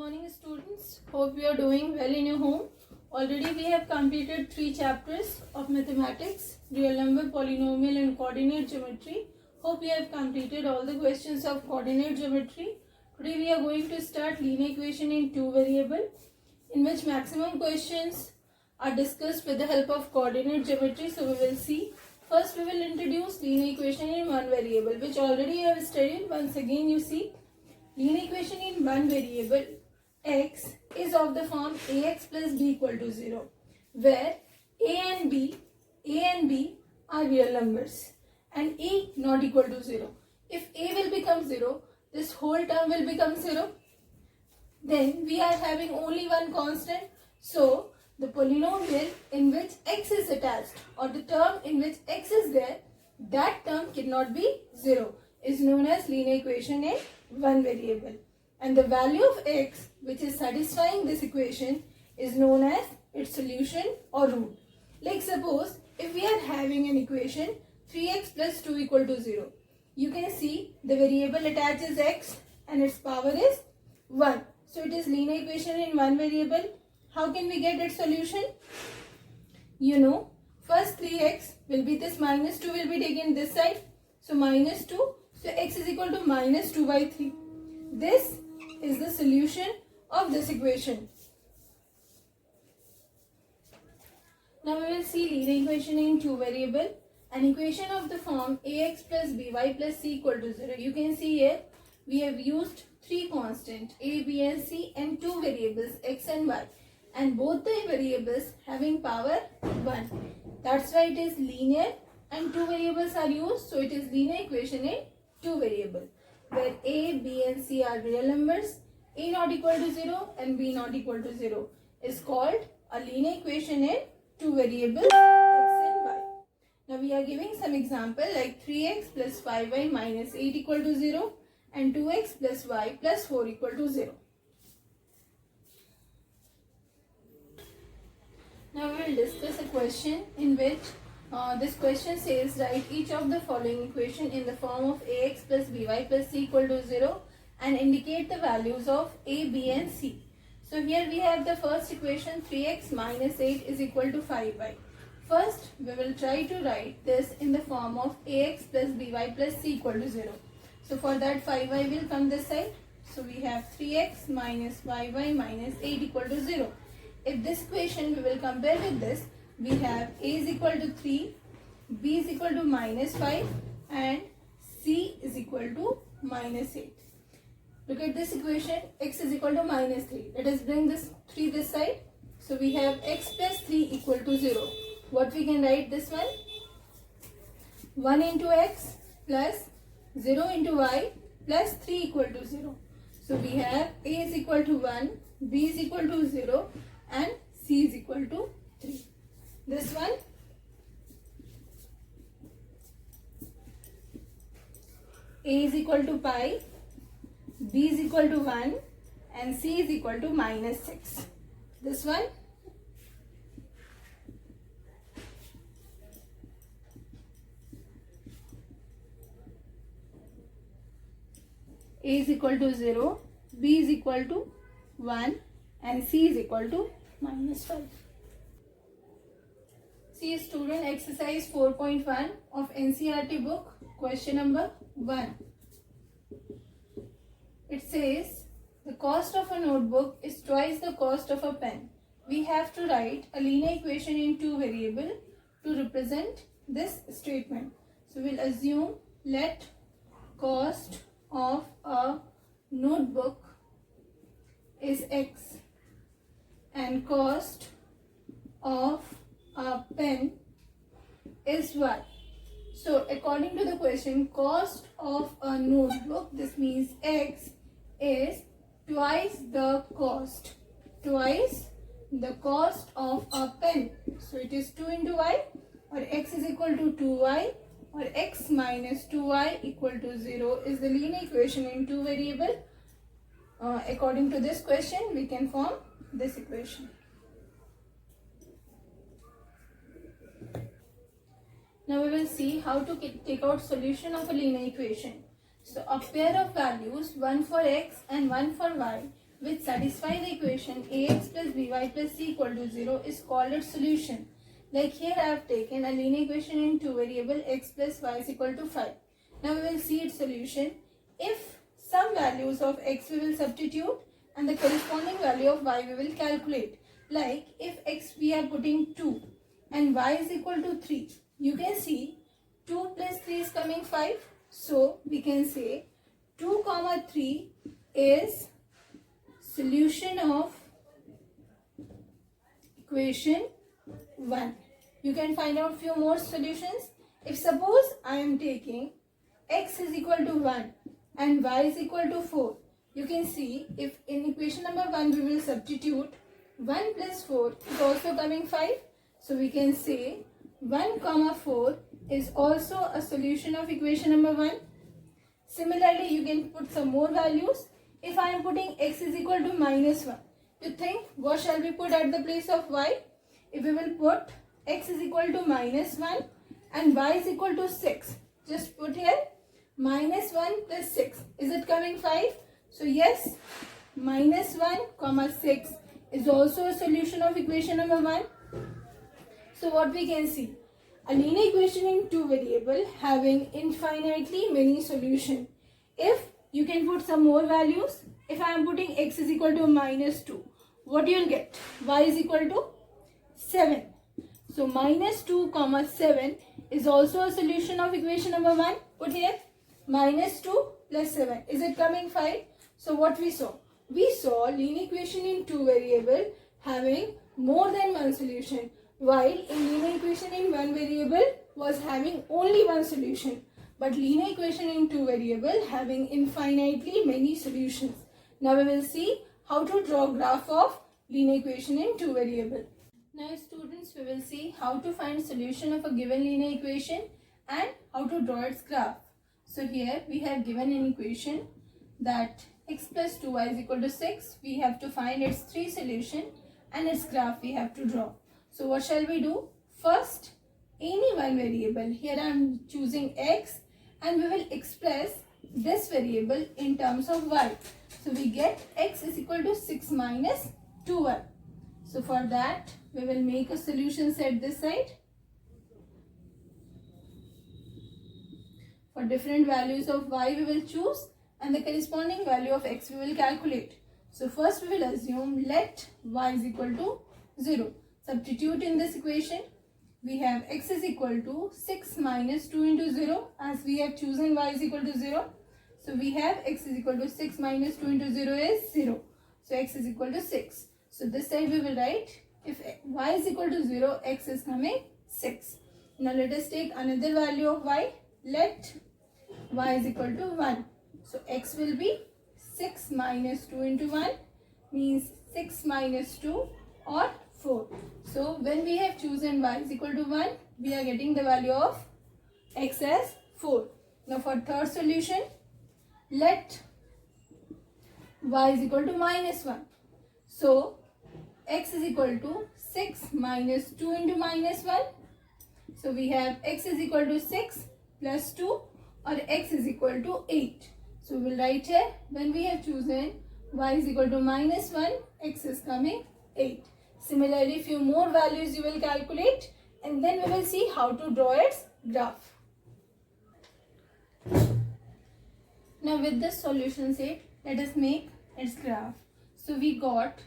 morning students. Hope you are doing well in your home. Already we have completed 3 chapters of mathematics, real number, polynomial and coordinate geometry. Hope you have completed all the questions of coordinate geometry. Today we are going to start linear equation in 2 variable, in which maximum questions are discussed with the help of coordinate geometry. So we will see. First we will introduce linear equation in 1 variable, which already you have studied. Once again you see. Linear equation in 1 variable x is of the form ax plus b equal to 0, where a and b are real numbers and a not equal to 0. If a will become 0, this whole term will become 0. Then we are having only one constant. So the polynomial in which x is attached, or the term in which x is there, that term cannot be 0, is known as linear equation in 1 variable, and the value of x which is satisfying this equation is known as its solution or root. Like suppose if we are having an equation 3x plus 2 equal to 0, you can see the variable attaches x and its power is 1. So it is linear equation in 1 variable. How can we get its solution? You know, first 3x will be this, minus 2 will be taken this side. So minus 2. So x is equal to minus 2 by 3. This is the solution of this equation. Now we will see linear equation in 2 variable. An equation of the form ax plus by plus c equal to 0. You can see here we have used 3 constants a, b and c and 2 variables x and y. And both the variables having power 1. That's why it is linear and 2 variables are used. So it is linear equation in 2 variable, where a, b and c are real numbers, a not equal to 0 and b not equal to 0 is called a linear equation in 2 variables x and y. Now we are giving some example like 3x plus 5y minus 8 equal to 0 and 2x plus y plus 4 equal to 0. Now we will discuss a question in which this question says write each of the following equation in the form of ax plus by plus c equal to 0 and indicate the values of a, b and c. So here we have the first equation 3x minus 8 is equal to 5y. First we will try to write this in the form of ax plus by plus c equal to 0. So for that 5y will come this side. So we have 3x minus 5y minus 8 equal to 0. If this equation we will compare with this, we have a is equal to 3, b is equal to minus 5 and c is equal to minus 8. Look at this equation, x is equal to minus 3. Let us bring this 3 this side. So we have x plus 3 equal to 0. What we can write this one? 1 into x plus 0 into y plus 3 equal to 0. So we have a is equal to 1, b is equal to 0 and c is equal to 3. This one, a is equal to pi, b is equal to 1 and c is equal to minus 6. This one, a is equal to 0, b is equal to 1 and c is equal to minus 5. See student, exercise 4.1 of NCERT book, question number 1. It says the cost of a notebook is twice the cost of a pen. We have to write a linear equation in 2 variable to represent this statement. So we'll assume let cost of a notebook is x and cost of a pen is y. So according to the question, cost of a notebook, this means x, is twice the cost of a pen. So it is 2 into y, or x is equal to 2y, or x minus 2y equal to 0 is the linear equation in 2 variable. According to this question, we can form this equation. Now we will see how to take out solution of a linear equation. So a pair of values, one for x and one for y, which satisfy the equation ax plus by plus c equal to 0 is called its solution. Like here I have taken a linear equation in two variable x plus y is equal to 5. Now we will see its solution. If some values of x we will substitute and the corresponding value of y we will calculate. Like if x we are putting 2 and y is equal to 3. You can see 2 plus 3 is coming 5. So we can say 2 comma 3 is solution of equation 1. You can find out few more solutions. If suppose I am taking x is equal to 1 and y is equal to 4. You can see if in equation number 1 we will substitute 1 plus 4 is also coming 5. So we can say 1 comma 4 is also a solution of equation number 1. Similarly, you can put some more values. If I am putting x is equal to minus 1, you think what shall we put at the place of y? If we will put x is equal to minus 1 and y is equal to 6, just put here minus 1 plus 6. Is it coming 5? So yes, minus 1 comma 6 is also a solution of equation number 1. So what we can see? A linear equation in two variable having infinitely many solutions. If you can put some more values, if I am putting x is equal to minus 2, what you will get? Y is equal to 7. So minus 2 comma 7 is also a solution of equation number 1. Put here minus 2 plus 7. Is it coming 5? So what we saw? We saw linear equation in two variable having more than one solution, while in linear equation in one variable was having only one solution, but linear equation in two variable having infinitely many solutions. Now we will see how to draw graph of linear equation in two variable. Now students, we will see how to find solution of a given linear equation and how to draw its graph. So here we have given an equation that x plus 2y is equal to 6. We have to find its three solution and its graph we have to draw. So what shall we do? First, any one variable. Here I am choosing x and we will express this variable in terms of y. So we get x is equal to 6 minus 2y. So for that, we will make a solution set this side. For different values of y we will choose and the corresponding value of x we will calculate. So first we will assume let y is equal to 0. Substitute in this equation. We have x is equal to 6 minus 2 into 0 as we have chosen y is equal to 0. So we have x is equal to 6 minus 2 into 0 is 0. So x is equal to 6. So this side we will write if y is equal to 0, x is coming 6. Now let us take another value of y. Let y is equal to 1. So x will be 6 minus 2 into 1 means 6 minus 2 or 4. So when we have chosen y is equal to 1, we are getting the value of x as 4. Now for third solution, let y is equal to minus 1. So x is equal to 6 minus 2 into minus 1. So we have x is equal to 6 plus 2 or x is equal to 8. So we will write here when we have chosen y is equal to minus 1, x is coming 8. Similarly, few more values you will calculate and then we will see how to draw its graph. Now with this solution set, let us make its graph. So we got,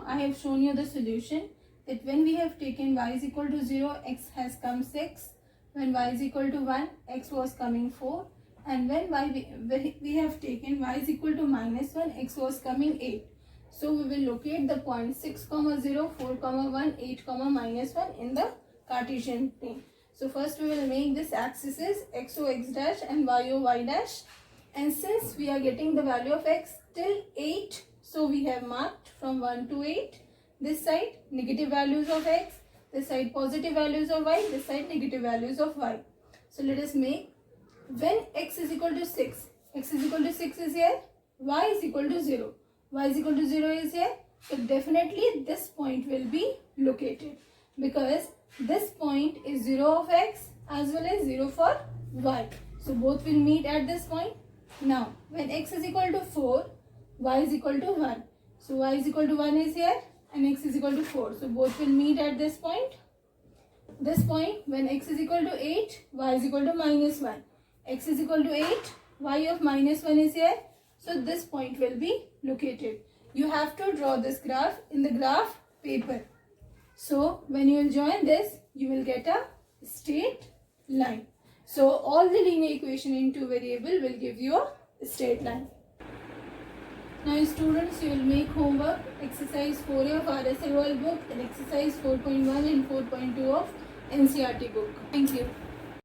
I have shown you the solution that when we have taken y is equal to 0, x has come 6. When y is equal to 1, x was coming 4. And when we have taken y is equal to minus 1, x was coming 8. So we will locate the point 6, 0, 4, 1, 8, minus 1 in the Cartesian plane. So first we will make this axis is xo x dash and yo y dash. And since we are getting the value of x till 8, so we have marked from 1 to 8. This side negative values of x, this side positive values of y, this side negative values of y. So let us make when x is equal to 6, x is equal to 6 is here, y is equal to 0. Y is equal to 0 is here. So definitely this point will be located because this point is 0 of x as well as 0 for y. So both will meet at this point. Now when x is equal to 4, y is equal to 1. So y is equal to 1 is here and x is equal to 4. So both will meet at this point. This point, when x is equal to 8, y is equal to minus 1. X is equal to 8, y of minus 1 is here. So this point will be located. You have to draw this graph in the graph paper. So when you will join this, you will get a straight line. So all the linear equation in two variable will give you a straight line. Now students, you will make homework exercise 4A of RSL book and exercise 4.1 and 4.2 of NCERT book. Thank you.